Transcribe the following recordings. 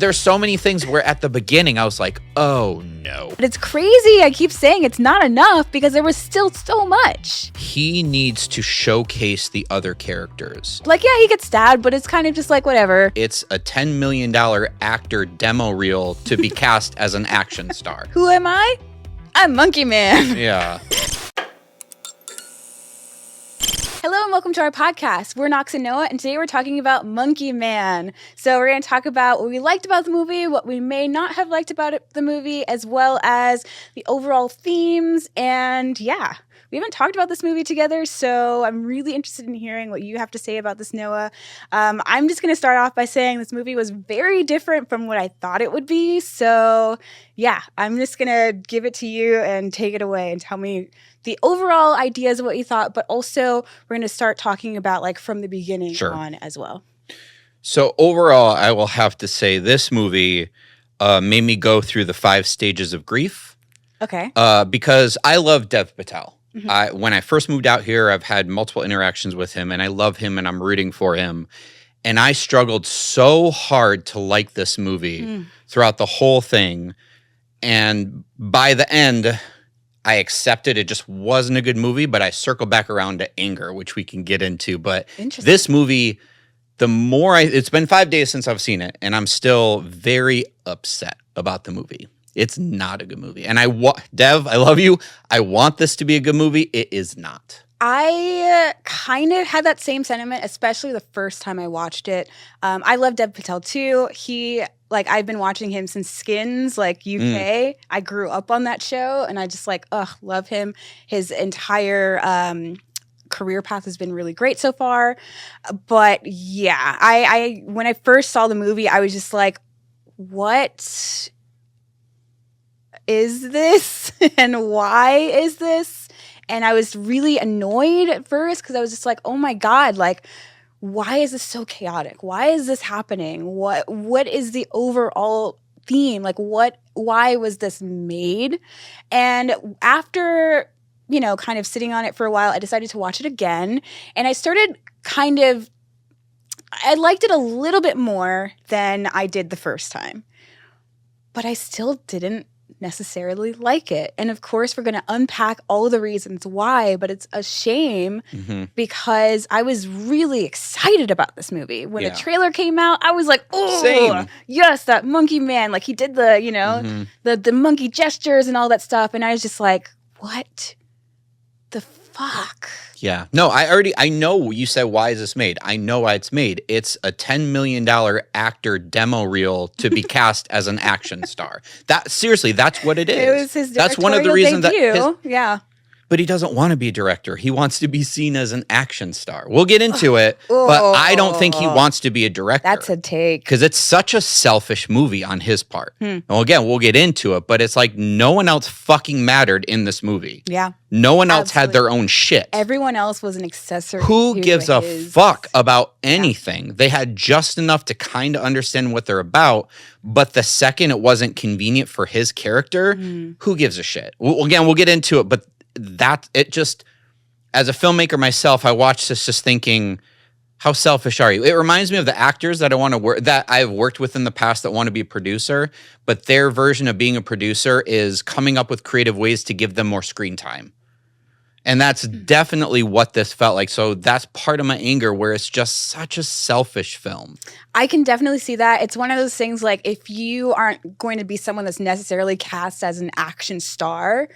There's so many things where at the beginning I was like, oh no. But it's crazy. I keep saying it's not enough because there was still so much. He needs to showcase the other characters. Like, yeah, he gets stabbed, but it's kind of just like whatever. It's a $10 million actor demo reel to be cast as an action star. Who am I? I'm Monkey Man. Yeah. Hello and welcome to our podcast. We're Nox and Noah, and today we're talking about Monkey Man. So we're going to talk about what we liked about the movie, what we may not have liked about the movie, as well as the overall themes. And yeah, we haven't talked about this movie together, so I'm really interested in hearing what you have to say about this, Noah. I'm just going to start off by saying this movie was very different from what I thought it would be. So yeah, I'm just going to give it to you and take it away and tell me the overall ideas of what you thought, but also we're going to start talking about like from the beginning on as well. So overall, I will have to say this movie made me go through the 5 stages of grief. Okay. Because I love Dev Patel. Mm-hmm. When I first moved out here, I've had multiple interactions with him, and I love him, and I'm rooting for him. And I struggled so hard to like this movie throughout the whole thing. And by the end, I accepted it just wasn't a good movie, but I circle back around to anger, which we can get into. But this movie, the more it's been 5 days since I've seen it, and I'm still very upset about the movie. It's not a good movie. And Dev, I love you. I want this to be a good movie. It is not. I kind of had that same sentiment, especially the first time I watched it. I love Dev Patel too. I've been watching him since Skins, UK. I grew up on that show, and I just love him. His entire career path has been really great so far. But yeah, I when I first saw the movie, I was just like, what is this? And why is this? And I was really annoyed at first because I was just like, oh my God, why is this so chaotic? Why is this happening? What is the overall theme? Why was this made? And after, kind of sitting on it for a while, I decided to watch it again. And I started I liked it a little bit more than I did the first time. But I still didn't necessarily like it. And of course, we're going to unpack all of the reasons why, but it's a shame because I was really excited about this movie. When the trailer came out, I was like, oh, yes, that Monkey Man. He did the, the monkey gestures and all that stuff. And I was just like, what the fuck? Yeah. No, I know you said, why is this made? I know why it's made. It's a $10 million actor demo reel to be cast as an action star. Seriously, that's what it is. It was his That's one of the reasons debut. Yeah. But he doesn't want to be a director. He wants to be seen as an action star. We'll get into it, but I don't think he wants to be a director. That's a take. Because it's such a selfish movie on his part. Well, again, we'll get into it, but it's like no one else fucking mattered in this movie. Yeah. No one else had their own shit. Everyone else was an accessory. Who gives a fuck about anything? Yeah. They had just enough to kind of understand what they're about, but the second it wasn't convenient for his character, who gives a shit? Again, we'll get into it, but as a filmmaker myself, I watched this just thinking, how selfish are you? It reminds me of the actors that I've worked with in the past that want to be a producer, but their version of being a producer is coming up with creative ways to give them more screen time. And that's definitely what this felt like. So that's part of my anger, where it's just such a selfish film. I can definitely see that. It's one of those things if you aren't going to be someone that's necessarily cast as an action star,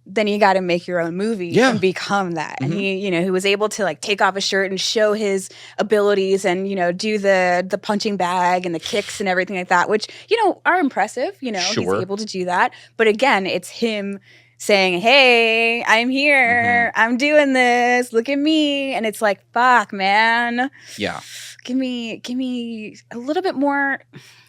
then you got to make your own movie and become that. And he was able to take off his shirt and show his abilities and, do the punching bag and the kicks and everything like that, which, are impressive. He's able to do that. But again, it's him saying, hey, I'm here. I'm doing this. Look at me. And it's like, fuck, man. Yeah. Give me a little bit more.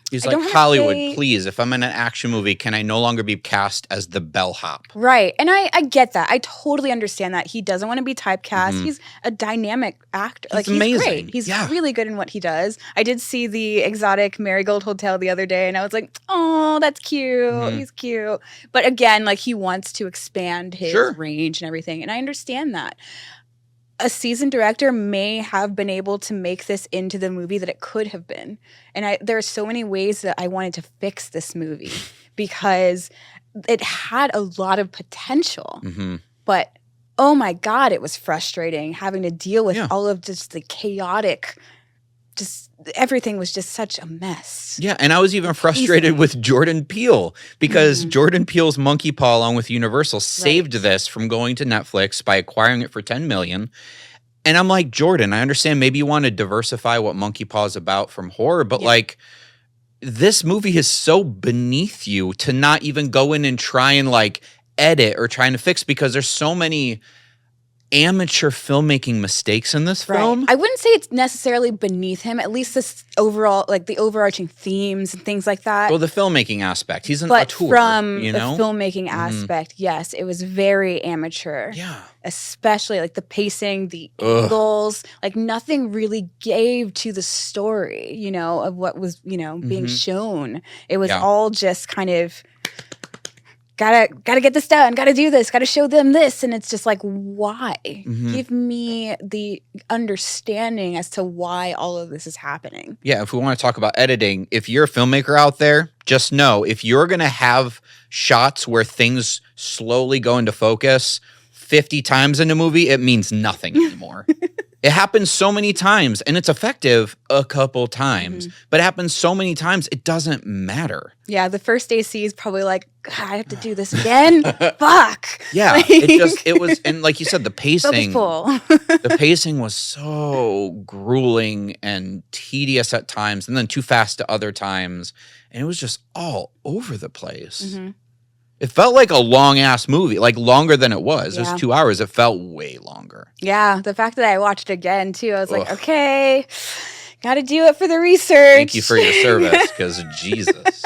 He's like, Hollywood, please, if I'm in an action movie, can I no longer be cast as the bellhop? Right. And I get that. I totally understand that. He doesn't want to be typecast. He's a dynamic actor. He's amazing. Great. He's really good in what he does. I did see the exotic Marigold Hotel the other day, and I was like, oh, that's cute. He's cute. But again, he wants to expand his range and everything. And I understand that. a seasoned director may have been able to make this into the movie that it could have been. And there are so many ways that I wanted to fix this movie because it had a lot of potential. But oh my God, it was frustrating having to deal with all of just the chaotic, just everything was just such a mess. Yeah, and I was even frustrated with Jordan Peele because Jordan Peele's Monkey Paw, along with Universal, saved this from going to Netflix by acquiring it for $10 million. And I'm like, Jordan, I understand maybe you want to diversify what Monkey Paw is about from horror, but like, this movie is so beneath you to not even go in and try and like edit or trying to fix because there's so many amateur filmmaking mistakes in this film. I wouldn't say it's necessarily beneath him, at least this overall, like the overarching themes and things like that. Well, the filming aspect. He's an But auteur, from you know? the filmmaking aspect, yes, it was very amateur. Yeah. Especially like the pacing, the angles, like nothing really gave to the story, you know, of what was, you know, being shown. It was all just kind of gotta get this done, gotta do this, gotta show them this. And it's just like, why? Give me the understanding as to why all of this is happening. Yeah, if we want to talk about editing, if you're a filmmaker out there, just know if you're going to have shots where things slowly go into focus 50 times in a movie, it means nothing anymore. It happens so many times, and it's effective a couple times, but it happens so many times, it doesn't matter. Yeah, the first AC is probably like, I have to do this again? Fuck. Yeah, like, it was, and like you said, the pacing, the pacing was so grueling and tedious at times, and then too fast to other times, and it was just all over the place. It felt like a long-ass movie, like longer than it was. It was 2 hours. It felt way longer. Yeah, the fact that I watched it again, too, I was like, okay, got to do it for the research. Thank you for your service, because Jesus.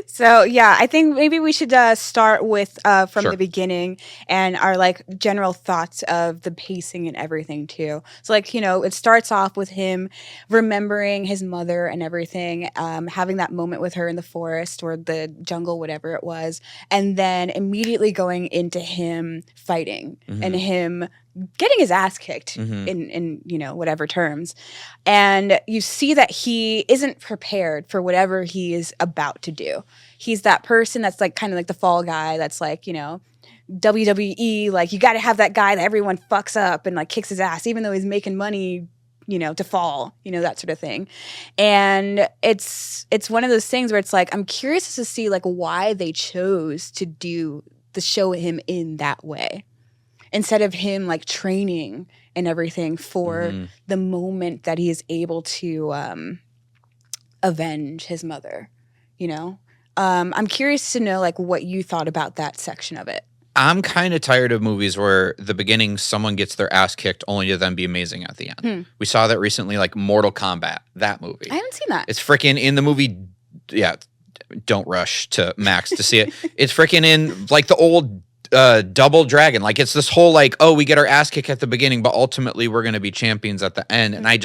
So, yeah, I think maybe we should start with from the beginning and our, like, general thoughts of the pacing and everything, too. So, like, you know, it starts off with him remembering his mother and everything, having that moment with her in the forest or the jungle, whatever it was, and then immediately going into him fighting and him getting his ass kicked in you know, whatever terms. And you see that he isn't prepared for whatever he is about to do. He's that person that's like kind of like the fall guy that's like, you know, WWE, like you got to have that guy that everyone fucks up and like kicks his ass, even though he's making money, you know, to fall, you know, that sort of thing. And it's one of those things where it's like, I'm curious to see like why they chose to show him in that way, instead of him like training and everything for the moment that he is able to avenge his mother, you know? I'm curious to know like what you thought about that section of it. I'm kind of tired of movies where the beginning someone gets their ass kicked only to then be amazing at the end. We saw that recently, like Mortal Kombat, that movie. I haven't seen that. It's freaking in the movie, don't rush to Max to see it. It's freaking in like the old Double Dragon. Like it's this whole like, oh, we get our ass kicked at the beginning, but ultimately we're going to be champions at the end. And I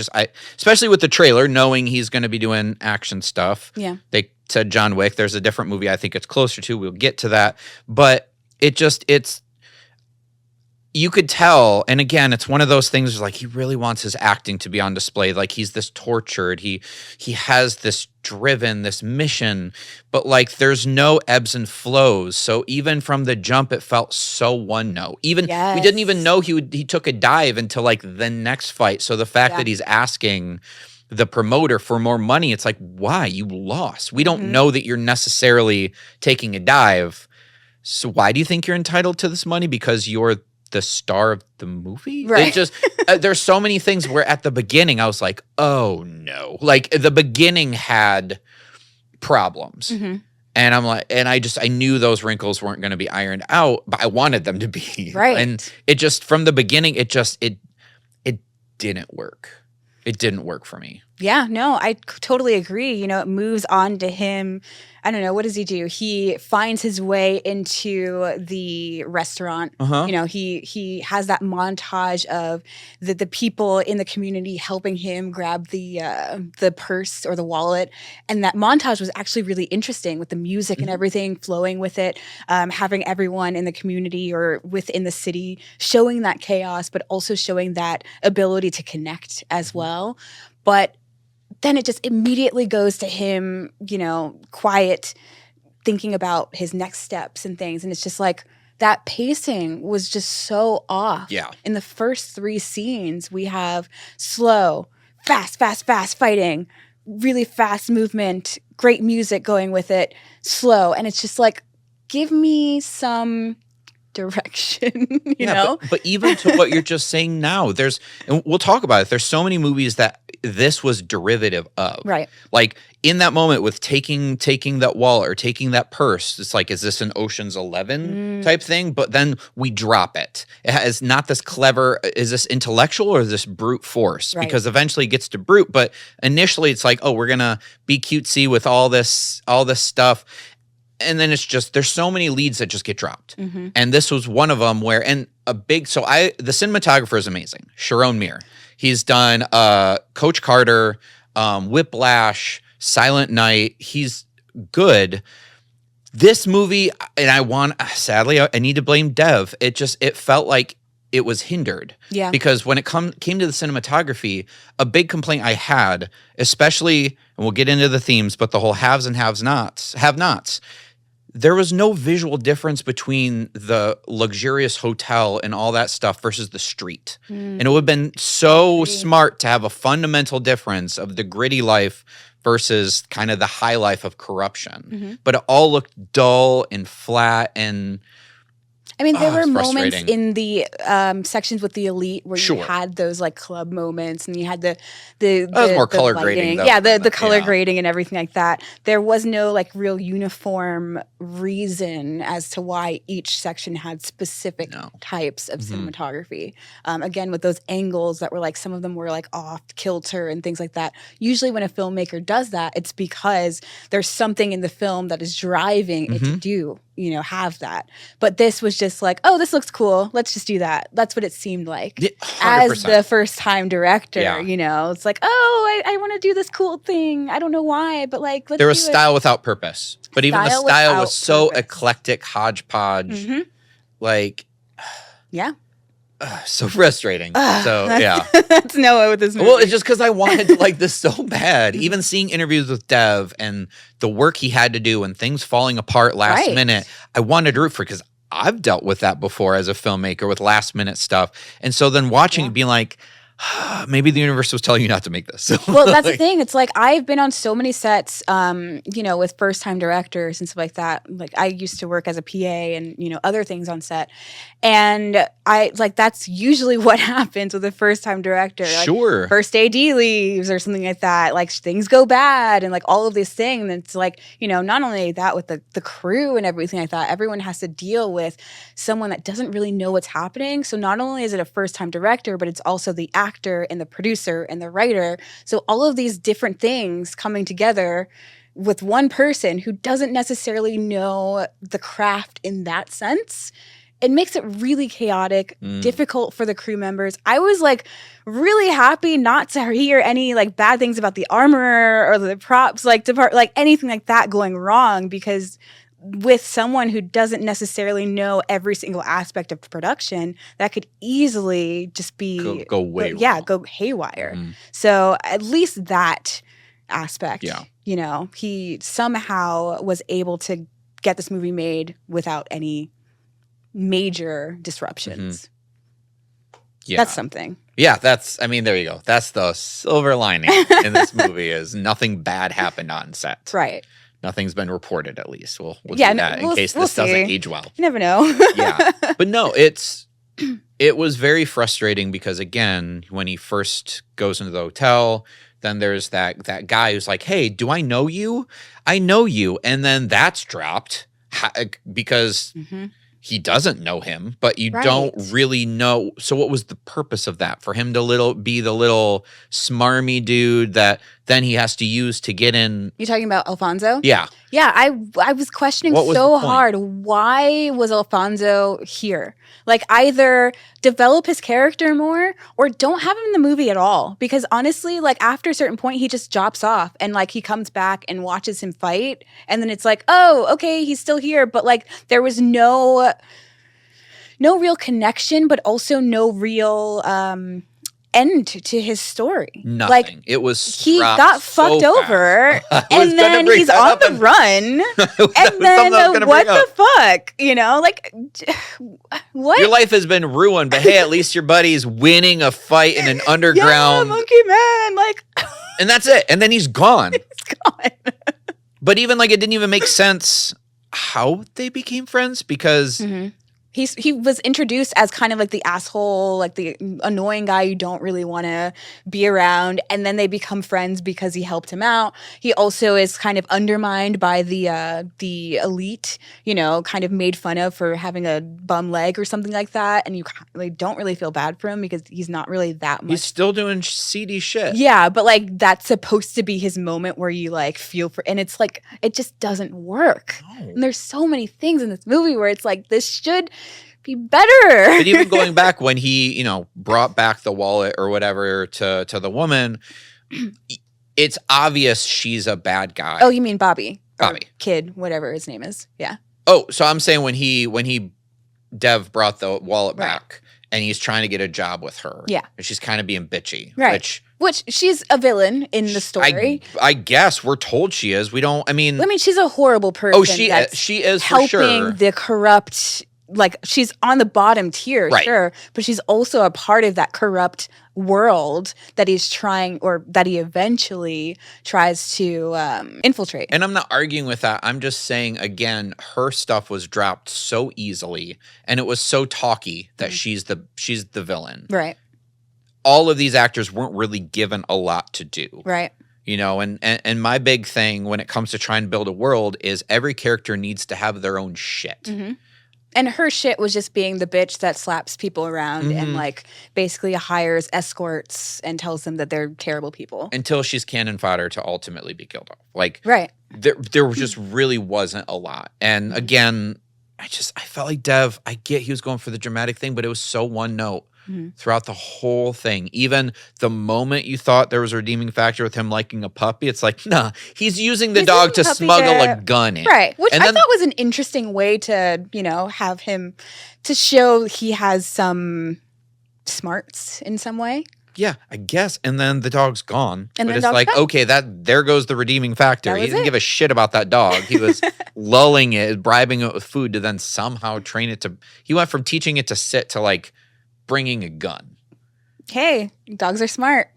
especially with the trailer, knowing he's going to be doing action stuff. Yeah. They said John Wick. There's a different movie I think it's closer to. We'll get to that. But you could tell, and again, it's one of those things like he really wants his acting to be on display. Like he's this tortured, he has this driven, this mission, but like there's no ebbs and flows. So even from the jump, it felt so one note. Even we didn't even know he took a dive into like the next fight. So the fact that he's asking the promoter for more money, it's like, why? You lost. We don't know that you're necessarily taking a dive. So why do you think you're entitled to this money? Because you're the star of the movie? Right. It just there's so many things where at the beginning I was like, oh no. Like the beginning had problems. And I'm like, and I knew those wrinkles weren't going to be ironed out, but I wanted them to be. Right. And it just from the beginning, it didn't work. It didn't work for me. Yeah, no, I totally agree. You know, it moves on to him. I don't know, what does he do? He finds his way into the restaurant. You know, he has that montage of the people in the community helping him grab the purse or the wallet, and that montage was actually really interesting with the music and everything flowing with it, having everyone in the community or within the city showing that chaos, but also showing that ability to connect as well. But then it just immediately goes to him, you know, quiet, thinking about his next steps and things. And it's just like that pacing was just so off. Yeah. In the first 3 scenes, we have slow, fast fighting, really fast movement, great music going with it, slow. And it's just like, give me some direction, you know? But even to what you're just saying now, and we'll talk about it, there's so many movies that this was derivative of. Right. Like in that moment with taking that wallet or taking that purse, it's like, is this an Ocean's 11 type thing? But then we drop it. It has not this clever, is this intellectual or is this brute force? Right. Because eventually it gets to brute, but initially it's like, oh, we're going to be cutesy with all this stuff. And then it's just, there's so many leads that just get dropped. And this was one of them where, the cinematographer is amazing. Sharon Mir. He's done Coach Carter, Whiplash, Silent Night. He's good. This movie, and sadly, I need to blame Dev. It felt like it was hindered. Yeah. Because when it came to the cinematography, a big complaint I had, especially, and we'll get into the themes, but the whole haves and have-nots, there was no visual difference between the luxurious hotel and all that stuff versus the street. And it would have been so smart to have a fundamental difference of the gritty life versus kind of the high life of corruption. But it all looked dull and flat and... I mean, there were moments in the sections with the elite where you had those like club moments, and you had the was more color lighting. grading, though. Yeah, the color grading and everything like that. There was no like real uniform reason as to why each section had specific types of cinematography. Again, with those angles that were like, some of them were like off kilter and things like that. Usually when a filmmaker does that, it's because there's something in the film that is driving it to do, you know, have that. But this was just like, oh, this looks cool. Let's just do that. That's what it seemed like. 100%. As the first time director, you know, it's like, oh, I want to do this cool thing. I don't know why, but like, let's do it. There was style without purpose. But even the style was so eclectic, hodgepodge. Like, yeah. So frustrating. That's Noah with this movie. Well, it's just because I wanted to like this so bad. Even seeing interviews with Dev and the work he had to do and things falling apart last minute, I wanted to root for, because I've dealt with that before as a filmmaker with last minute stuff. And so then watching it being like, maybe the universe was telling you not to make this. Well, that's the thing. It's like, I've been on so many sets, you know, with first time directors and stuff like that. Like, I used to work as a PA and, you know, other things on set. And that's usually what happens with a first time director. Like, first AD leaves or something like that. Like, things go bad and like all of these things. And it's like, you know, not only that with the crew and everything like that, everyone has to deal with someone that doesn't really know what's happening. So not only is it a first time director, but it's also the actor and the producer and the writer. So all of these different things coming together with one person who doesn't necessarily know the craft in that sense, it makes it really chaotic, difficult for the crew members. I was like really happy not to hear any like bad things about the armor or the props, like anything like that going wrong, because with someone who doesn't necessarily know every single aspect of production, that could easily just be go way wrong. Go haywire. So at least that aspect, you know, he somehow was able to get this movie made without any major disruptions. That's something. Yeah, there you go. That's the silver lining in this movie, is nothing bad happened on set. Right. Nothing's been reported, at least. We'll do that in case this doesn't age well. You never know. But no, it was very frustrating because, again, when he first goes into the hotel, then there's that guy who's like, hey, do I know you? I know you. And then that's dropped because he doesn't know him, but you Right. don't really know. So what was the purpose of that? For him to be the little smarmy dude that then he has to use to get in. You talking about Alfonso? Yeah. Yeah, I was questioning What was so the point? hard. Why was Alfonso here? Like, either develop his character more or don't have him in the movie at all. Because honestly, like, after a certain point, he just drops off and like he comes back and watches him fight. And then it's like, oh, okay, he's still here. But like, there was no real connection, but also no real end to his story. Nothing. Like, it was he got fucked over, and then he's on the run, and then what the fuck? You know, like, what? Your life has been ruined, but hey, at least your buddy's winning a fight in an underground. Yeah, Monkey Man, like, and that's it. And then he's gone. He's gone. But even like, it didn't even make sense how they became friends because. Mm-hmm. He was introduced as kind of like the asshole, like the annoying guy you don't really want to be around, and then they become friends because he helped him out. He also is kind of undermined by the elite, you know, kind of made fun of for having a bum leg or something like that, and you like don't really feel bad for him because he's not really that much. He's still doing seedy shit. Yeah, but like that's supposed to be his moment where you like feel for, and it's like it just doesn't work. No. And there's so many things in this movie where it's like this should be better. But even going back when he, you know, brought back the wallet or whatever to the woman, it's obvious she's a bad guy. Oh, you mean Bobby? Bobby. Kid, whatever his name is. Yeah. Oh, so I'm saying when he Dev brought the wallet back and he's trying to get a job with her. Yeah. And she's kind of being bitchy. Right. Which she's a villain in the story. I guess we're told she is. We don't, I mean, she's a horrible person. Oh, she is for helping sure. The corrupt, like she's on the bottom tier, sure, but she's also a part of that corrupt world that he's trying, or that he eventually tries to infiltrate. And I'm not arguing with that. I'm just saying, again, her stuff was dropped so easily, and it was so talky that she's the villain. Right. All of these actors weren't really given a lot to do. Right. You know, and my big thing when it comes to trying to build a world is every character needs to have their own shit. Mm-hmm. And her shit was just being the bitch that slaps people around and like basically hires escorts and tells them that they're terrible people. Until she's cannon fodder to ultimately be killed off. Like, there just really wasn't a lot. And again, I felt like Dev, I get he was going for the dramatic thing, but it was so one note. Throughout the whole thing. Even the moment you thought there was a redeeming factor with him liking a puppy, it's like, nah, he's using the dog to smuggle a gun in. Right. Which I thought was an interesting way to, you know, have him to show he has some smarts in some way. Yeah, I guess. And then the dog's gone. And but it's like, okay, there goes the redeeming factor. He didn't give a shit about that dog. He was lulling it, bribing it with food to then somehow train it to, he went from teaching it to sit to like, bringing a gun. Hey, dogs are smart.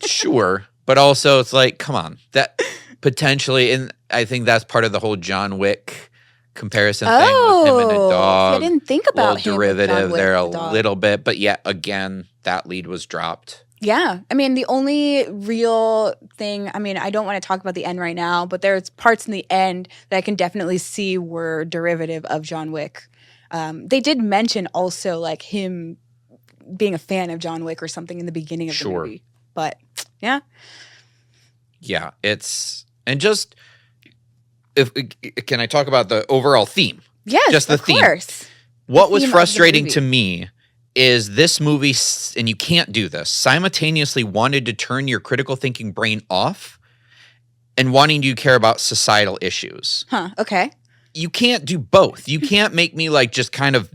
Sure. But also it's like, come on, that potentially, and I think that's part of the whole John Wick comparison thing with him and a dog. I didn't think about him. Derivative there a little bit, but yet again, that lead was dropped. Yeah. I mean, the only real thing, I mean, I don't want to talk about the end right now, but there's parts in the end that I can definitely see were derivative of John Wick. They did mention also like him being a fan of John Wick or something in the beginning of the movie. But yeah. Yeah, it's, and just, can I talk about the overall theme? Yes, just the theme. Course. What was frustrating to me is this movie, and you can't do this, simultaneously wanted to turn your critical thinking brain off and wanting you to care about societal issues. Huh, okay. You can't do both. You can't make me like just kind of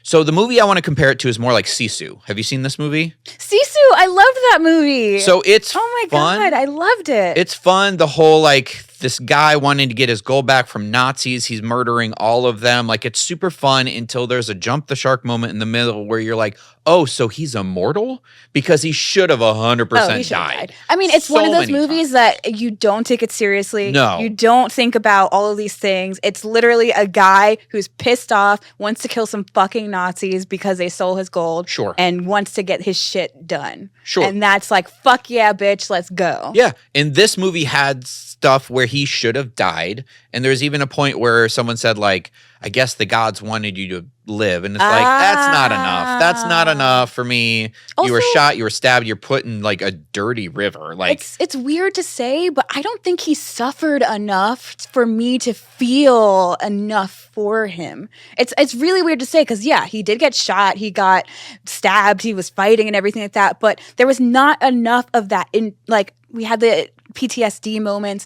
so the movie I want to compare it to is more like Sisu. Have you seen this movie? Sisu, I loved that movie. So it's oh my fun. God, I loved it. It's fun. The whole like this guy wanting to get his gold back from Nazis. He's murdering all of them. Like it's super fun until there's a jump the shark moment in the middle where you're like, oh, so he's immortal? Because he should have 100% died. I mean, it's one of those movies that you don't take it seriously. No. You don't think about all of these things. It's literally a guy who's pissed off, wants to kill some fucking Nazis because they stole his gold. Sure. And wants to get his shit done. Sure. And that's like, fuck yeah, bitch, let's go. Yeah. And this movie had stuff where he should have died. And there's even a point where someone said, like, I guess the gods wanted you to live. And it's like, that's not enough. That's not enough for me. Also, you were shot, you were stabbed, you're put in like a dirty river. Like, it's weird to say, but I don't think he suffered enough for me to feel enough for him. It's really weird to say because, yeah, he did get shot, he got stabbed, he was fighting and everything like that, but there was not enough of that in, like, we had the PTSD moments,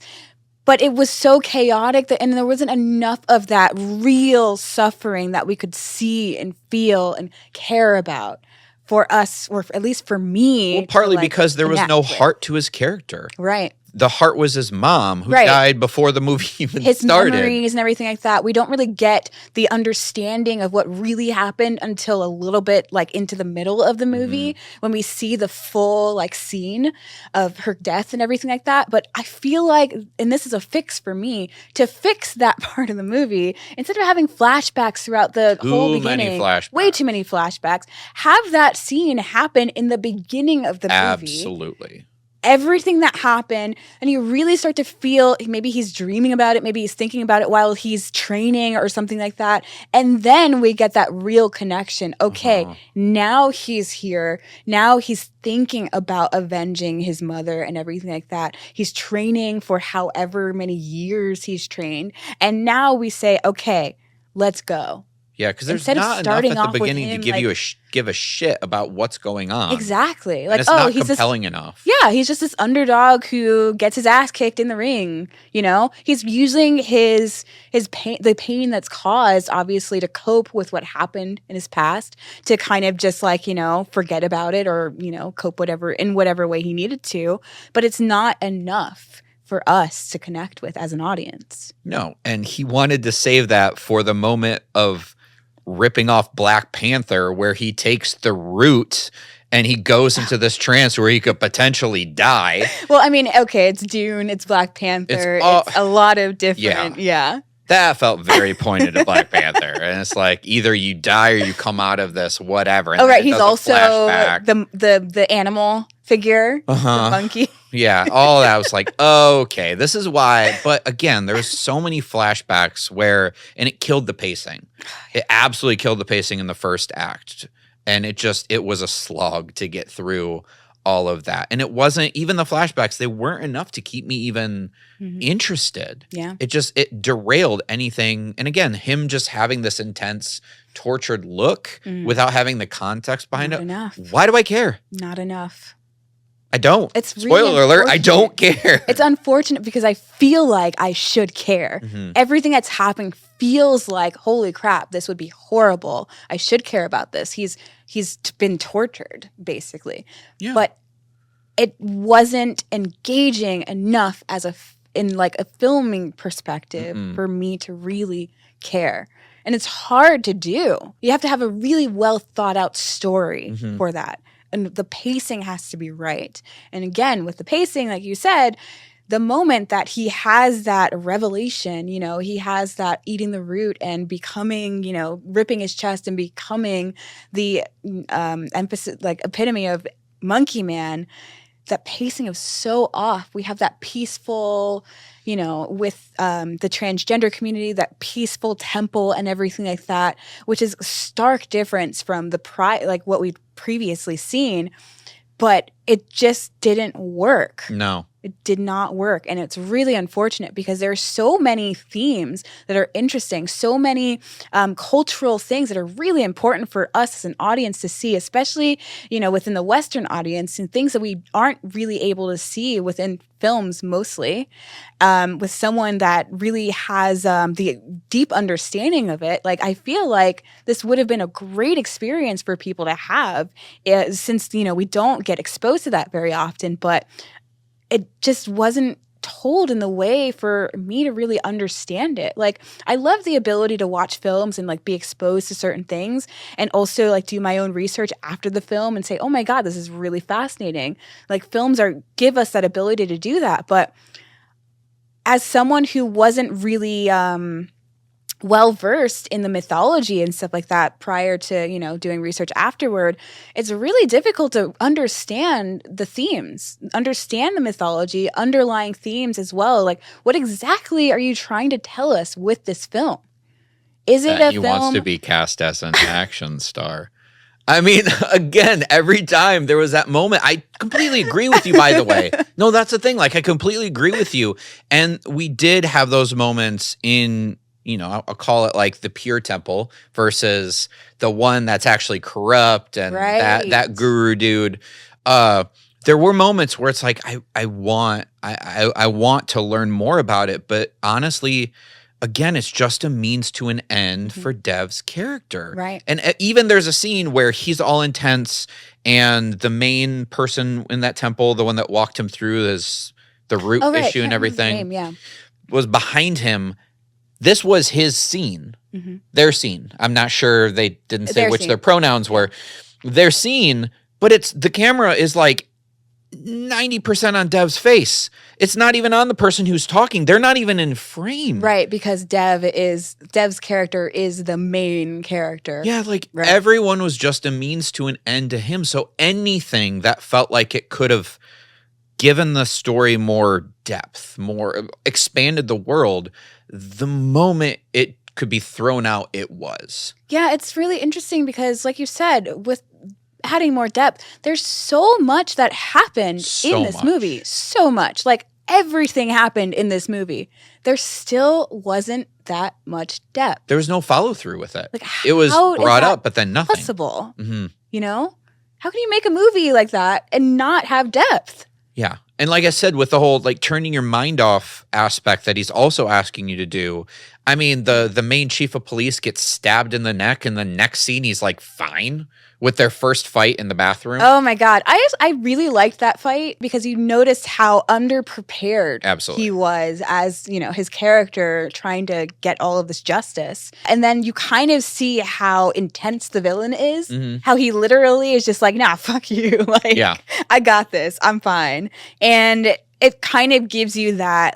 but it was so chaotic and there wasn't enough of that real suffering that we could see and feel and care about for us, or at least for me. Well, partly because there was no heart to his character. Right. The heart was his mom, who died before the movie even started. His memories and everything like that. We don't really get the understanding of what really happened until a little bit like into the middle of the movie when we see the full like scene of her death and everything like that. But I feel like, and this is a fix for me, to fix that part of the movie, instead of having flashbacks throughout the whole beginning, way too many flashbacks, have that scene happen in the beginning of the movie. Absolutely. Everything that happened, and you really start to feel maybe he's dreaming about it, maybe he's thinking about it while he's training or something like that. And then we get that real connection. Okay, now he's here. Now he's thinking about avenging his mother and everything like that. He's training for however many years he's trained. And now we say, okay, let's go. Yeah, because there's not enough at the beginning to give you give a shit about what's going on. Exactly. Like, it's not compelling enough. Yeah, he's just this underdog who gets his ass kicked in the ring. You know, he's using his pain, the pain that's caused, obviously, to cope with what happened in his past, to kind of just like, you know, forget about it or, you know, cope in whatever way he needed to. But it's not enough for us to connect with as an audience. No, and he wanted to save that for the moment of ripping off Black Panther, where he takes the root and he goes into this trance where he could potentially die. Well, I mean, okay, it's Dune, it's Black Panther, it's a lot of different, yeah. That felt very pointed at Black Panther. And it's like, either you die or you come out of this, whatever. And right, he's also the animal figure, the monkey. Yeah, all that was like, okay, this is why. But again, there was so many flashbacks and it killed the pacing. It absolutely killed the pacing in the first act. And it was a slog to get through all of that. And it wasn't, even the flashbacks, they weren't enough to keep me even interested. Yeah. It derailed anything. And again, him just having this intense, tortured look without having the context behind it. Enough. Why do I care? Not enough. I don't. It's really Spoiler alert, I don't care. It's unfortunate because I feel like I should care. Everything that's happening feels like, holy crap, this would be horrible. I should care about this. He's been tortured, basically. Yeah. But it wasn't engaging enough in like a filming perspective for me to really care. And it's hard to do. You have to have a really well thought out story for that. And the pacing has to be right. And again, with the pacing, like you said, the moment that he has that revelation, you know, he has that eating the root and becoming, you know, ripping his chest and becoming the emphasis, like epitome of Monkey Man, that pacing is so off. We have that peaceful, you know, with the transgender community, that peaceful temple and everything like that, which is a stark difference from like what we'd previously seen, but it just didn't work. No. It did not work. And it's really unfortunate because there are so many themes that are interesting, so many cultural things that are really important for us as an audience to see, especially, you know, within the Western audience, and things that we aren't really able to see within films mostly, with someone that really has the deep understanding of it. Like, I feel like this would have been a great experience for people to have, since, you know, we don't get exposed to that very often, but it just wasn't told in the way for me to really understand it. Like, I love the ability to watch films and like be exposed to certain things, and also like do my own research after the film and say, oh my God, this is really fascinating. Like, films give us that ability to do that. But as someone who wasn't really well versed in the mythology and stuff like that prior to, doing research afterward, it's really difficult to understand the themes, understand the mythology, underlying themes as well. Like, what exactly are you trying to tell us with this film? Is it That a he film? wants to be cast as an action star. I mean, again, every time there was that moment, I completely agree with you, by the way. No, that's the thing. Like, I completely agree with you. And we did have those moments in, I'll call it like the pure temple versus the one that's actually corrupt and that guru dude. There were moments where it's like, I want to learn more about it. But honestly, again, it's just a means to an end for Dev's character. Right. And even there's a scene where he's all intense and the main person in that temple, the one that walked him through the root issue and everything, was behind him. This was his scene, their scene. I'm not sure they didn't say which their pronouns were. Their scene, but the camera is like 90% on Dev's face. It's not even on the person who's talking. They're not even in frame. Right, because Dev's character is the main character. Yeah, everyone was just a means to an end to him. So anything that felt like it could have given the story more depth, more expanded the world, the moment it could be thrown out, it was. Yeah, it's really interesting because, like you said, with adding more depth, there's so much that happened in this movie. So much. Like, everything happened in this movie. There still wasn't that much depth. There was no follow through with it. Like, it was brought up, but then nothing. Possible. How can you make a movie like that and not have depth? Yeah. And like I said, with the whole turning your mind off aspect that he's also asking you to do, I mean, the main chief of police gets stabbed in the neck, and the next scene he's fine with their first fight in the bathroom. Oh my God. I really liked that fight because you noticed how underprepared he was as, his character trying to get all of this justice. And then you kind of see how intense the villain is, how he literally is just like, nah, fuck you. I got this. I'm fine. And it kind of gives you that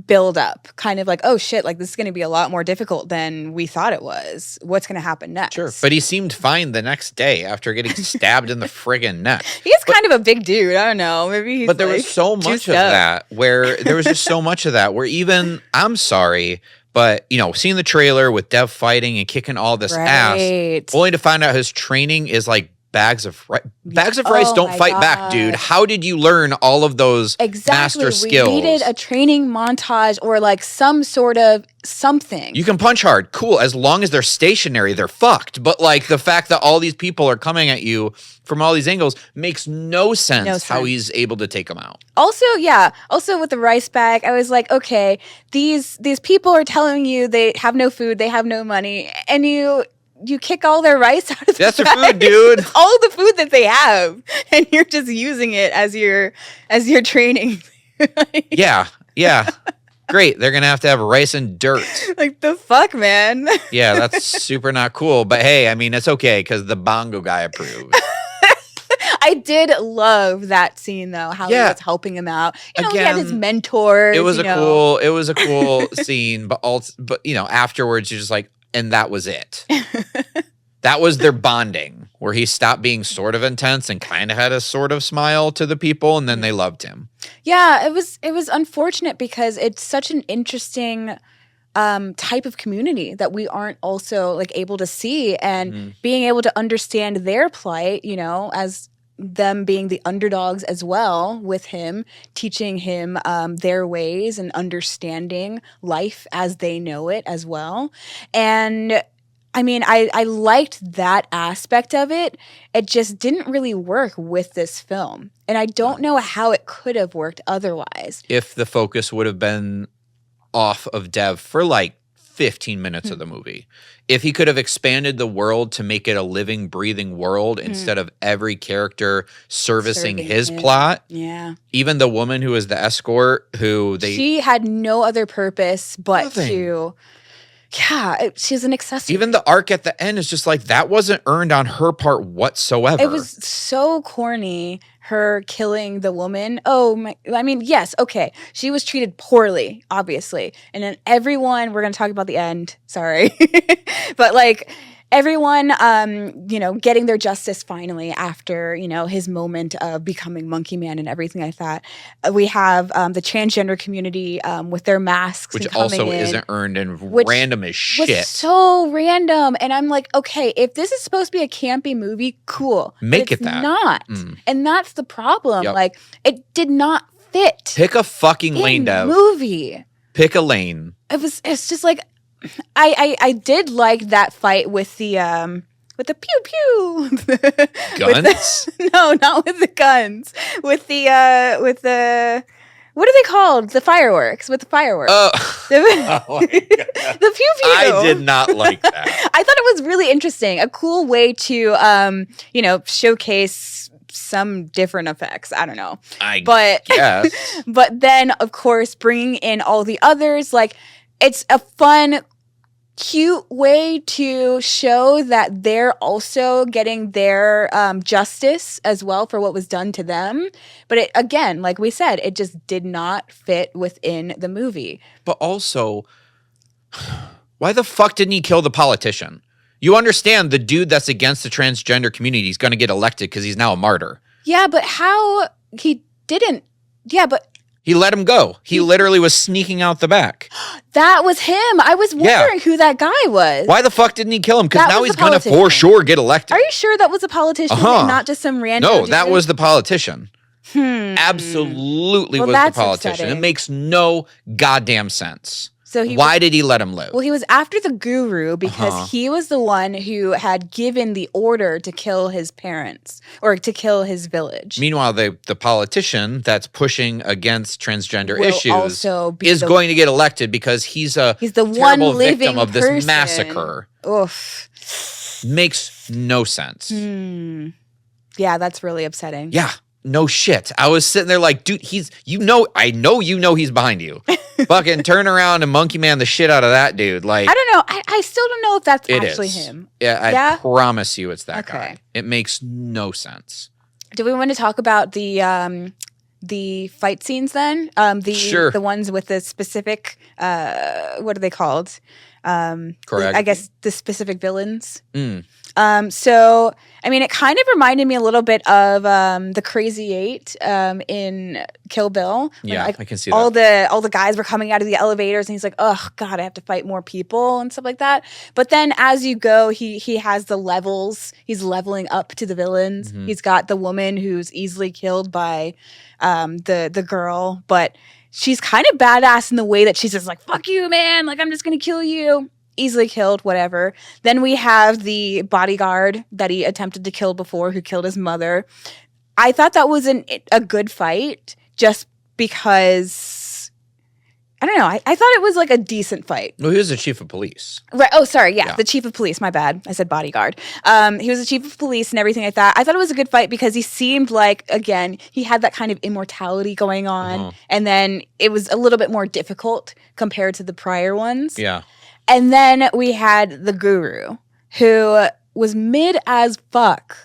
build up, kind of like, oh shit, this is going to be a lot more difficult than we thought it was. What's going to happen next? Sure. But he seemed fine the next day after getting stabbed in the friggin' neck. He's kind of a big dude. I don't know. Maybe he's But there was so much of that where even, I'm sorry, but, seeing the trailer with Dev fighting and kicking all this ass, only to find out his training is bags of rice don't fight back, dude. How did you learn all of those master skills? We needed a training montage or some sort of something. You can punch hard, cool. As long as they're stationary, they're fucked. But the fact that all these people are coming at you from all these angles makes no sense how he's able to take them out. Also with the rice bag, I was like, okay, these people are telling you they have no food, they have no money, and you kick all their rice out of the That's bag. their food, dude. All the food that they have, and you're just using it as your training. Yeah. Great. They're going to have rice and dirt. The fuck, man? Yeah, that's super not cool. But hey, I mean, it's okay because the bongo guy approved. I did love that scene though, how he was helping him out. Again, he had his mentors. It was a cool scene, but afterwards you're just like, and that was it. That was their bonding, where he stopped being sort of intense and kind of had a sort of smile to the people, and then they loved him. Yeah, it was unfortunate because it's such an interesting type of community that we aren't also able to see, and being able to understand their plight, as them being the underdogs as well, with him, teaching him their ways and understanding life as they know it as well. And I mean, I liked that aspect of it. It just didn't really work with this film. And I don't know how it could have worked otherwise. If the focus would have been off of Dev for 15 minutes of the movie. If he could have expanded the world to make it a living, breathing world instead of every character serving his plot. Yeah. Even the woman who was the escort, she had no other purpose but to... Yeah, she's an accessory. Even the arc at the end is just that wasn't earned on her part whatsoever. It was so corny. her killing the woman. Oh my, I mean, yes, okay. She was treated poorly, obviously. And then everyone, we're going to talk about the end, sorry. But like everyone, getting their justice finally after, his moment of becoming Monkey Man and everything like that. We have the transgender community with their masks. Which and coming also in, isn't earned and which random as shit. Was so random. And I'm like, okay, if this is supposed to be a campy movie, cool. Make but it that. Not. And that's the problem. Yep. Like, it did not fit. Pick a fucking lane, Dev. Movie. Pick a lane. It's just like, I did like that fight with the pew pew Guns? No, not with the guns. With the what are they called? The fireworks. With the fireworks. Oh my God. The pew pew. I did not like that. I thought it was really interesting. A cool way to showcase some different effects. I don't know. But yes. But then of course bringing in all the others, like it's a fun, cute way to show that they're also getting their justice as well for what was done to them. But it, again, like we said, it just did not fit within the movie. But also, why the fuck didn't he kill the politician? You understand the dude that's against the transgender community is going to get elected because he's now a martyr. Yeah, but how he didn't. Yeah, but he let him go. He literally was sneaking out the back. That was him. I was wondering who that guy was. Why the fuck didn't he kill him? Because now he's going to for sure get elected. Are you sure that was a politician and not just some random No, dude? that was the politician. Absolutely was the politician. Upsetting. It makes no goddamn sense. So why did he let him live? Well, he was after the guru because he was the one who had given the order to kill his parents or to kill his village. Meanwhile, the politician that's pushing against transgender issues is going to get elected because he's the one living victim of this massacre. Oof. Makes no sense. Yeah, that's really upsetting. Yeah. No shit. I was sitting there like, dude, I know he's behind you. Fucking turn around and Monkey Man the shit out of that dude. Like, I don't know. I still don't know if that's actually him. Yeah, I promise you it's that guy. It makes no sense. Do we want to talk about the fight scenes then? Sure. The ones with the specific what are they called? Correct. I guess the specific villains. So, I mean, it kind of reminded me a little bit of the Crazy Eight in Kill Bill. Yeah, I can see all the guys were coming out of the elevators, and he's like, "Oh God, I have to fight more people and stuff like that." But then, as you go, he has the levels. He's leveling up to the villains. He's got the woman who's easily killed by the girl, but she's kind of badass in the way that she's just like, "Fuck you, man! Like I'm just gonna kill you." Easily killed, whatever. Then we have the bodyguard that he attempted to kill before, who killed his mother. I thought that was a good fight, just because, I don't know, I thought it was like a decent fight. Well, he was the chief of police. Right. Oh, sorry. Yeah, the chief of police. My bad. I said bodyguard. He was the chief of police and everything like that. I thought it was a good fight because he seemed like, again, he had that kind of immortality going on. And then it was a little bit more difficult compared to the prior ones. Yeah. And then we had the guru, who was mid as fuck.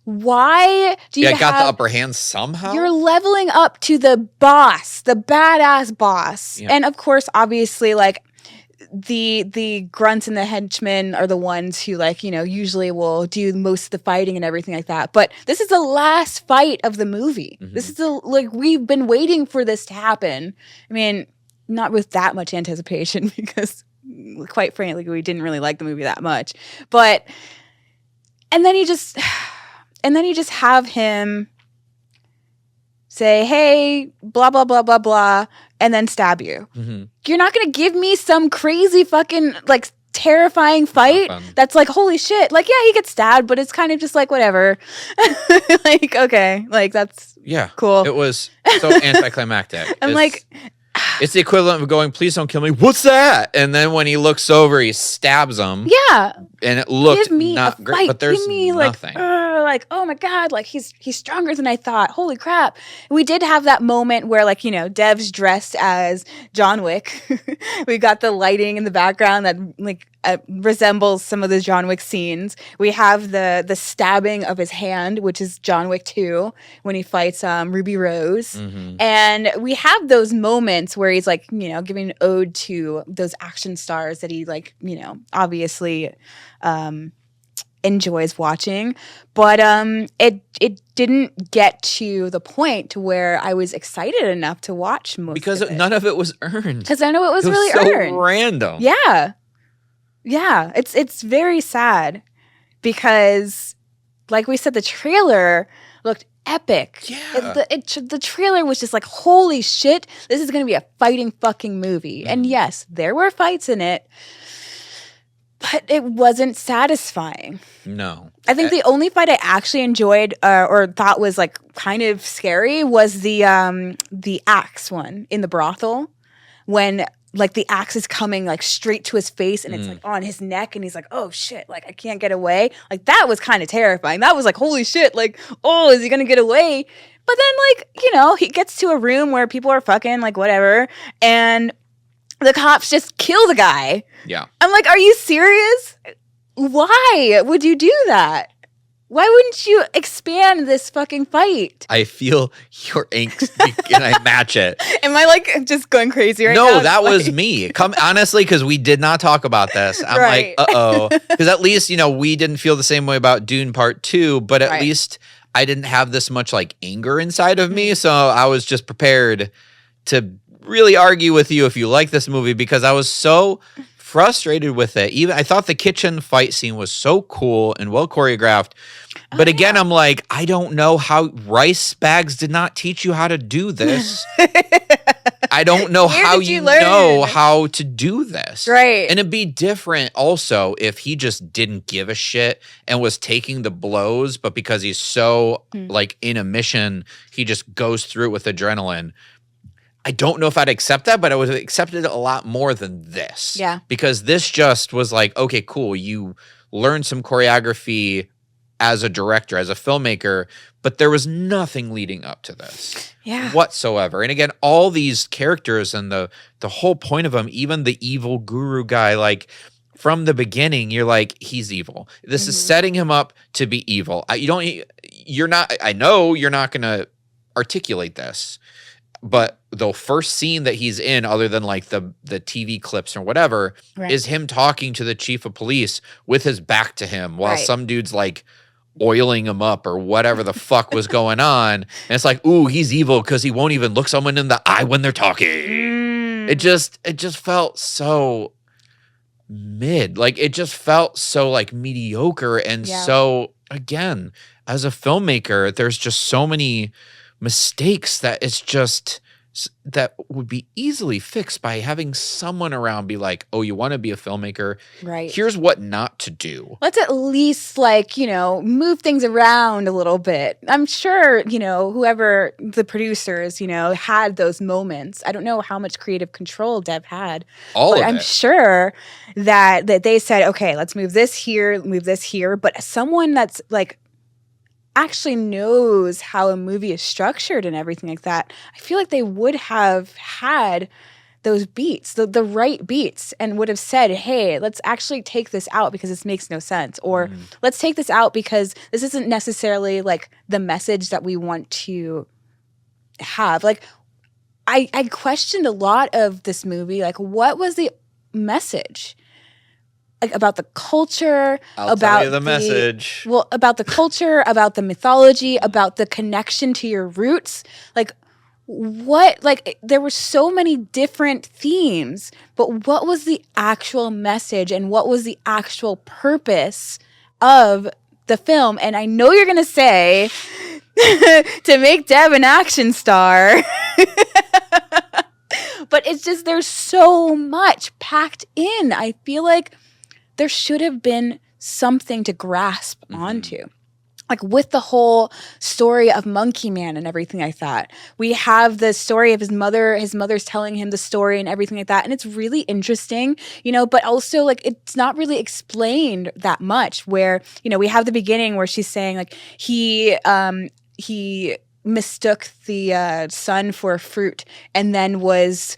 Why do you got the upper hand somehow? You're leveling up to the boss, the badass boss. Yeah. And of course, obviously, like, the grunts and the henchmen are the ones who, like, usually will do most of the fighting and everything like that. But this is the last fight of the movie. This is we've been waiting for this to happen. I mean, not with that much anticipation because, quite frankly, we didn't really like the movie that much. But and then you just have him say, "Hey, blah blah blah blah blah," and then stab you. You're not gonna give me some crazy fucking like terrifying fight that's like, holy shit. Like, yeah, he gets stabbed, but it's kind of just like whatever. Like, okay, like that's cool. It was so anticlimactic. I'm like, it's the equivalent of going, "Please don't kill me." What's that? And then when he looks over, he stabs him. Yeah. And it looked not great, but there's nothing. like, oh my God, like he's stronger than I thought. Holy crap. We did have that moment where like, Dev's dressed as John Wick. We got the lighting in the background that like resembles some of the John Wick scenes. We have the stabbing of his hand, which is John Wick 2 when he fights Ruby Rose. Mm-hmm. And we have those moments where he's like, giving an ode to those action stars that he like, obviously enjoys watching. But it didn't get to the point to where I was excited enough to watch most because of it. None of it was earned. Because I know it was really so earned. Random. Yeah, it's very sad because, like we said, the trailer looked epic. Yeah. The trailer was just like, holy shit, this is going to be a fighting fucking movie. And yes, there were fights in it, but it wasn't satisfying. No. I think the only fight I actually enjoyed or thought was like kind of scary was the axe one in the brothel when like the axe is coming like straight to his face and it's like on his neck and he's like, oh shit, like I can't get away. Like that was kind of terrifying. That was like, holy shit, like, oh, is he gonna get away? But then like, he gets to a room where people are fucking like whatever and the cops just kill the guy. Yeah. I'm like, are you serious? Why would you do that? Why wouldn't you expand this fucking fight? I feel your angst and I match it. Am I like just going crazy right now? No, that was me. Honestly, because we did not talk about this. I'm Right. like, uh-oh. Because at least, we didn't feel the same way about Dune Part 2, but at Right. least I didn't have this much like anger inside of me. So I was just prepared to really argue with you if you like this movie because I was so frustrated with it. Even I thought the kitchen fight scene was so cool and well choreographed. But again, I'm like, I don't know how rice bags did not teach you how to do this. I don't know how you know how to do this. Right. And it'd be different also if he just didn't give a shit and was taking the blows, but because he's so like in a mission, he just goes through it with adrenaline. I don't know if I'd accept that, but I would have accepted it a lot more than this. Yeah. Because this just was like, okay, cool. You learned some choreography as a director, as a filmmaker, but there was nothing leading up to this whatsoever. And again, all these characters and the whole point of them, even the evil guru guy, like from the beginning, you're like, he's evil. This is setting him up to be evil. I know you're not going to articulate this. But the first scene that he's in, other than like the TV clips or whatever, is him talking to the chief of police with his back to him while some dude's like oiling him up or whatever the fuck was going on. And it's like, ooh, he's evil because he won't even look someone in the eye when they're talking. It just felt so mid. Like it just felt so like mediocre and so, again, as a filmmaker, there's just so many mistakes that it's just that would be easily fixed by having someone around be like, oh, you want to be a filmmaker? Right. Here's what not to do. Let's at least like, move things around a little bit. I'm sure, whoever the producers, had those moments. I don't know how much creative control Dev had. All of it. I'm sure that they said, okay, let's move this here. But someone that's like actually knows how a movie is structured and everything like that, I feel like they would have had those beats, the right beats, and would have said, hey, let's actually take this out because this makes no sense. Or let's take this out because this isn't necessarily like the message that we want to have. Like I questioned a lot of this movie. Like, what was the message? Like about the culture, tell you the message. Well, about the culture, about the mythology, about the connection to your roots. Like what? Like there were so many different themes, but what was the actual message and what was the actual purpose of the film? And I know you're gonna say to make Dev an action star. But it's just there's so much packed in. I feel like there should have been something to grasp onto. like with the whole story of Monkey Man and everything like that. We have the story of his mother's telling him the story and everything like that. And it's really interesting, but also like it's not really explained that much where, we have the beginning where she's saying like he mistook the sun for a fruit and then was,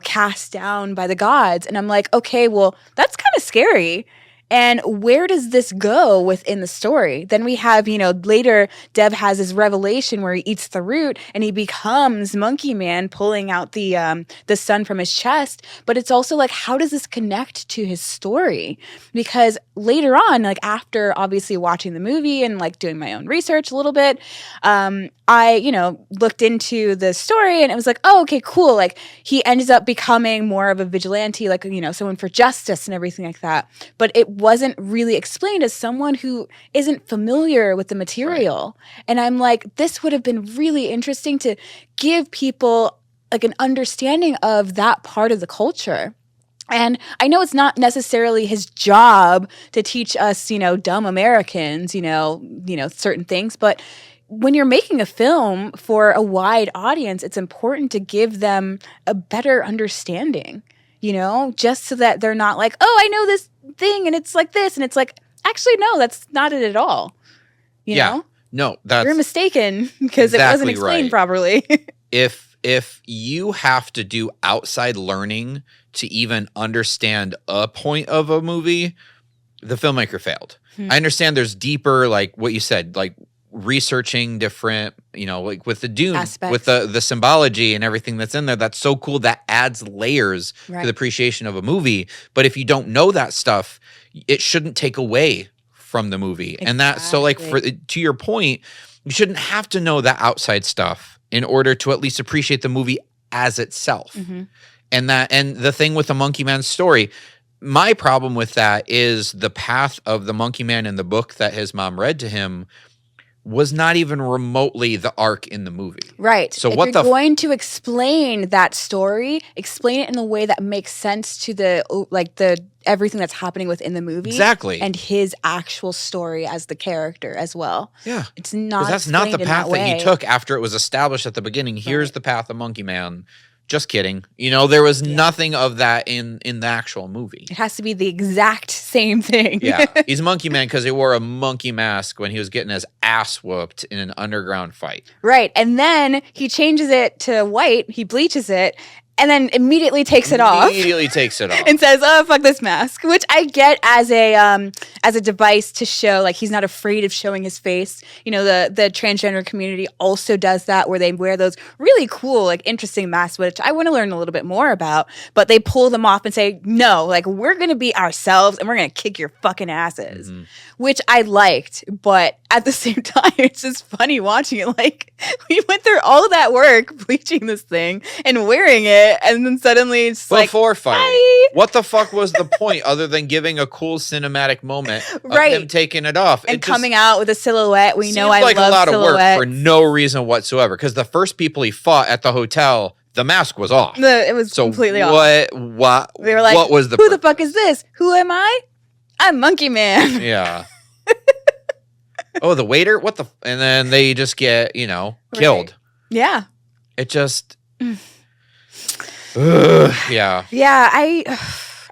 cast down by the gods. And I'm like, okay, well, that's kind of scary. And where does this go within the story? Then we have, later Dev has his revelation where he eats the root and he becomes Monkey Man, pulling out the sun from his chest. But it's also like, how does this connect to his story? Because later on, like after obviously watching the movie and like doing my own research a little bit, I, looked into the story and it was like, oh, okay, cool. Like he ends up becoming more of a vigilante, like, someone for justice and everything like that. But it wasn't really explained as someone who isn't familiar with the material. Right. And I'm like, this would have been really interesting to give people like an understanding of that part of the culture. And I know it's not necessarily his job to teach us, dumb Americans, certain things, but when you're making a film for a wide audience, it's important to give them a better understanding, just so that they're not like, oh, I know this thing and it's like this. And it's like, actually, no, that's not it at all. You know? No, that's you're mistaken because exactly it wasn't explained properly. If you have to do outside learning to even understand a point of a movie, the filmmaker failed. I understand there's deeper, like what you said, like researching different, like with the Dune, aspects, with the symbology and everything that's in there. That's so cool. That adds layers to the appreciation of a movie. But if you don't know that stuff, it shouldn't take away from the movie. Exactly. And that, so like to your point, you shouldn't have to know that outside stuff in order to at least appreciate the movie as itself. Mm-hmm. And the thing with the Monkey Man story, my problem with that is the path of the Monkey Man in the book that his mom read to him was not even remotely the arc in the movie. Right. So if what you're going to explain that story, explain it in a way that makes sense to the everything that's happening within the movie. Exactly. And his actual story as the character as well. Yeah. It's not that's not the path that he took after it was established at the beginning. Here's the path of Monkey Man. Just kidding. There was nothing of that in the actual movie. It has to be the exact same thing. Yeah. He's Monkey Man because he wore a monkey mask when he was getting his ass whooped in an underground fight. Right. And then he changes it to white. He bleaches it. And then immediately takes it off. Immediately takes it off. And says, oh, fuck this mask. Which I get as a device to show, like, he's not afraid of showing his face. The transgender community also does that, where they wear those really cool, like, interesting masks, which I want to learn a little bit more about. But they pull them off and say, no, like, we're going to be ourselves and we're going to kick your fucking asses. Mm-hmm. Which I liked. But at the same time, it's just funny watching it. Like, we went through all that work bleaching this thing and wearing it. And then suddenly it's before fighting. Bye. What the fuck was the point other than giving a cool cinematic moment of him taking it off and coming out with a silhouette? We know I like love a lot silhouettes. Of work for no reason whatsoever. Because the first people he fought at the hotel, the mask was off. It was completely off. What? They were like, what was the? Who the fuck is this? Who am I? I'm Monkey Man. Yeah. Oh, the waiter? What the? And then they just get killed. Right. Yeah. It just. Yeah. Yeah,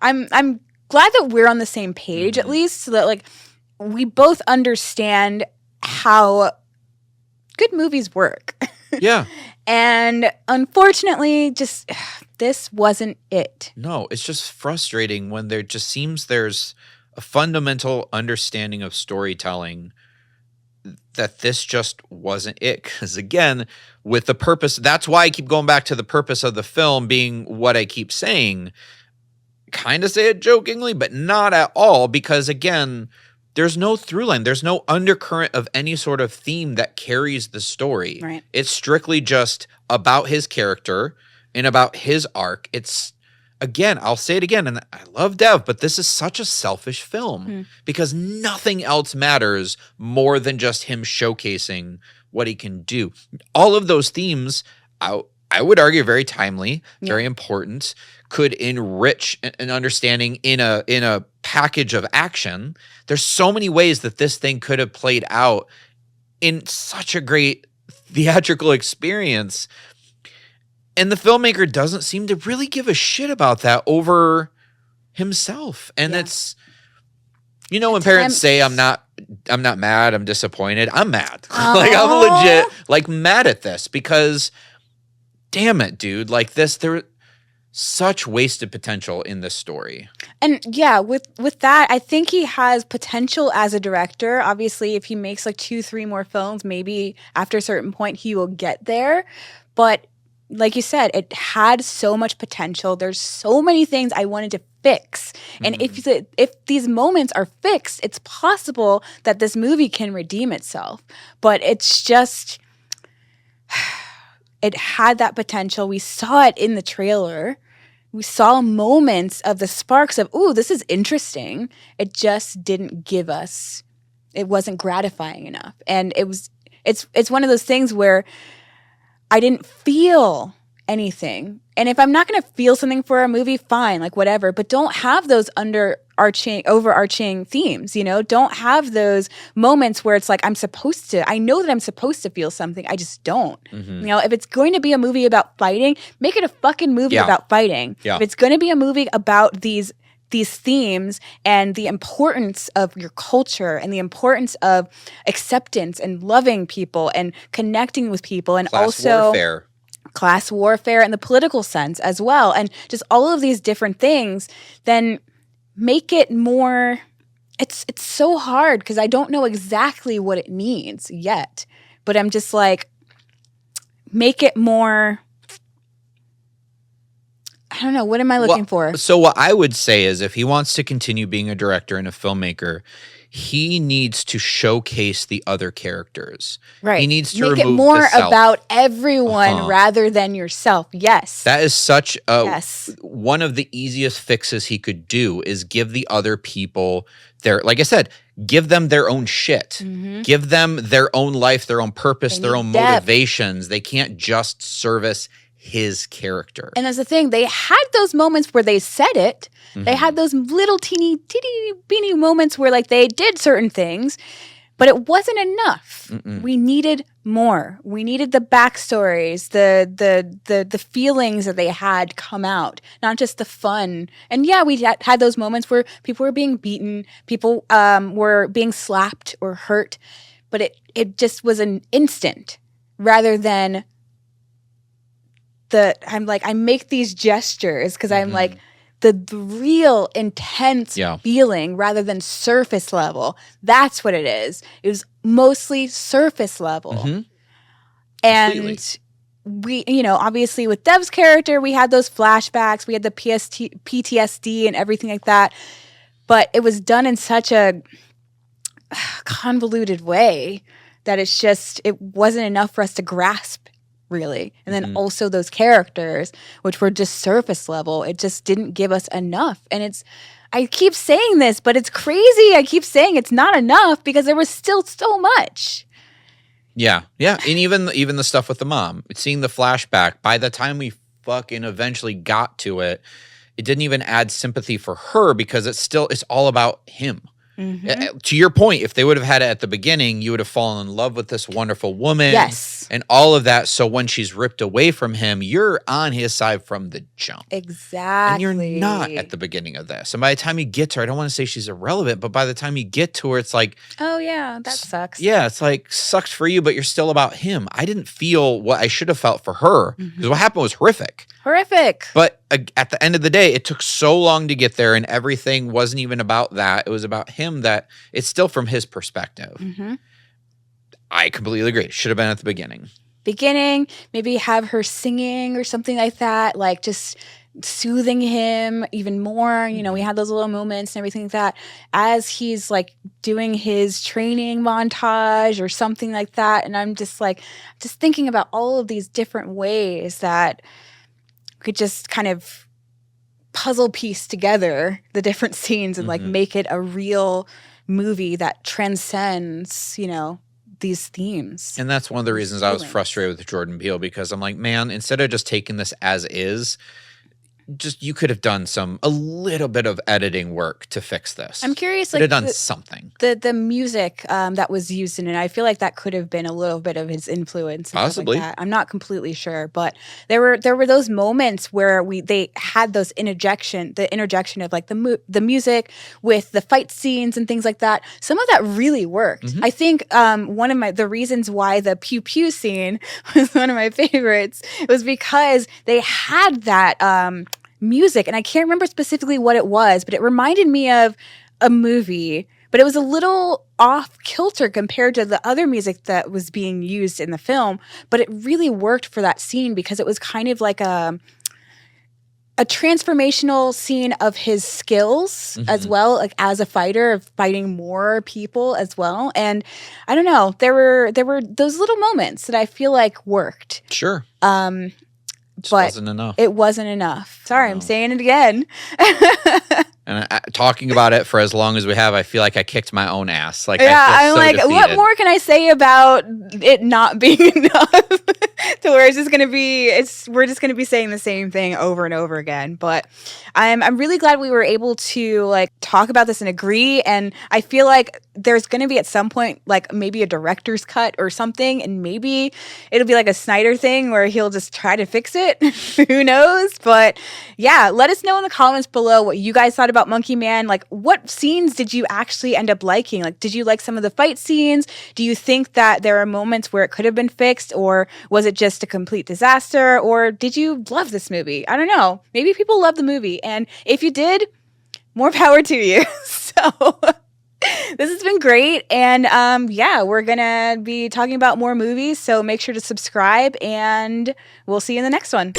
I'm glad that we're on the same page, at least, so that like we both understand how good movies work. Yeah. And unfortunately, just this wasn't it. No, it's just frustrating when there just seems there's a fundamental understanding of storytelling that this just wasn't it. Because again, with the purpose, that's why I keep going back to the purpose of the film being what I keep saying. Kind of say it jokingly, but not at all. Because again, there's no through line. There's no undercurrent of any sort of theme that carries the story. Right. It's strictly just about his character and about his arc. It's, again, I'll say it again, and I love Dev, but this is such a selfish film because nothing else matters more than just him showcasing what he can do. All of those themes, I would argue, very timely, very important, could enrich an understanding in a package of action. There's so many ways that this thing could have played out in such a great theatrical experience. And the filmmaker doesn't seem to really give a shit about that over himself. And it's, you know, when parents say, I'm not mad, I'm disappointed. I'm mad. Like, I'm legit, like, mad at this because, damn it, dude. Like, there such wasted potential in this story. And yeah, with that, I think he has potential as a director. Obviously, if he makes like 2-3 more films, maybe after a certain point he will get there. But like you said, it had so much potential. There's so many things I wanted to fix. And if these moments are fixed, it's possible that this movie can redeem itself. But it's just, it had that potential. We saw it in the trailer. We saw moments of the sparks of, ooh, this is interesting. It just didn't give us, it wasn't gratifying enough. And it's one of those things where I didn't feel anything. And if I'm not going to feel something for a movie, fine, like whatever. But don't have those overarching themes, you know? Don't have those moments where it's like, I know that I'm supposed to feel something. I just don't. You know, if it's going to be a movie about fighting, make it a fucking movie about fighting. If it's going to be a movie about these themes and the importance of your culture and the importance of acceptance and loving people and connecting with people and class warfare in the political sense as well, and just all of these different things, then make it more, it's so hard because I don't know exactly what it needs yet, but I'm just like, make it more, I don't know. What am I looking for? So what I would say is if he wants to continue being a director and a filmmaker, he needs to showcase the other characters. Right. He needs to make it more about everyone rather than yourself. Yes. That is such a one of the easiest fixes he could do is give the other people their, like I said, give them their own shit. Give them their own life, their own purpose, their own motivations. They can't just service his character. And that's the thing. They had those moments where they said it. They had those little teeny beeny moments where like they did certain things, but it wasn't enough. We needed more. We needed the backstories, the feelings that they had come out, not just the fun. And yeah, we had those moments where people were being beaten, people were being slapped or hurt, but it just was an instant rather than I'm like, I make these gestures because I'm like, the real intense feeling rather than surface level. That's what it is. It was mostly surface level. And we, you know, obviously with Dev's character, we had those flashbacks, we had the PTSD and everything like that. But it was done in such a convoluted way that it's just, it wasn't enough for us to grasp. Really. And then also those characters, which were just surface level, it just didn't give us enough. And I keep saying this, but it's crazy. I keep saying it's not enough because there was still so much. Yeah. And even the stuff with the mom, seeing the flashback, by the time we fucking eventually got to it, it didn't even add sympathy for her because it's all about him. To your point, if they would have had it at the beginning, you would have fallen in love with this wonderful woman. Yes. And all of that. So when she's ripped away from him, you're on his side from the jump. Exactly. And you're not at the beginning of this. And by the time you get to her, I don't want to say she's irrelevant, but by the time you get to her, it's like, oh yeah, that sucks. Yeah, it's like, sucks for you, but you're still about him. I didn't feel what I should have felt for her because what happened was horrific. But at the end of the day, it took so long to get there and everything wasn't even about that. It was about him that it's still from his perspective. I completely agree. It should have been at the beginning. Maybe have her singing or something like that, like just soothing him even more. You know, we had those little moments and everything like that as he's like doing his training montage or something like that. And I'm just like, just thinking about all of these different ways that could just kind of puzzle piece together the different scenes and like make it a real movie that transcends, you know, these themes. And that's one of the reasons I was frustrated with Jordan Peele because I'm like, man, instead of just taking this as is, just you could have done a little bit of editing work to fix this. I'm curious, could like have done something. The music that was used in it. I feel like that could have been a little bit of his influence. And Possibly. stuff like that. I'm not completely sure, but there were those moments where they had those interjection of like the music with the fight scenes and things like that. Some of that really worked. Mhm. I think one of the reasons why the pew pew scene was one of my favorites was because they had that music, and I can't remember specifically what it was, but it reminded me of a movie, but it was a little off kilter compared to the other music that was being used in the film, but it really worked for that scene because it was kind of like a transformational scene of his skills as well, like as a fighter, of fighting more people as well. And I don't know, there were those little moments that I feel like worked. Sure. But wasn't enough. It wasn't enough. Sorry, I'm saying it again. And talking about it for as long as we have, I feel like I kicked my own ass. Like, yeah, I I'm feel so like, defeated. what more can I say about it not being enough? To where it's just gonna be, we're just gonna be saying the same thing over and over again. But I'm really glad we were able to like talk about this and agree. And I feel like there's gonna be at some point like maybe a director's cut or something, and maybe it'll be like a Snyder thing where he'll just try to fix it. Who knows? But yeah, let us know in the comments below what you guys thought about Monkey Man. Like, what scenes did you actually end up liking? Like, did you like some of the fight scenes? Do you think that there are moments where it could have been fixed, or was it just a complete disaster? Or did you love this movie? I don't know. Maybe people love the movie, and if you did, more power to you. So this has been great, and yeah, we're gonna be talking about more movies, so make sure to subscribe, and we'll see you in the next one.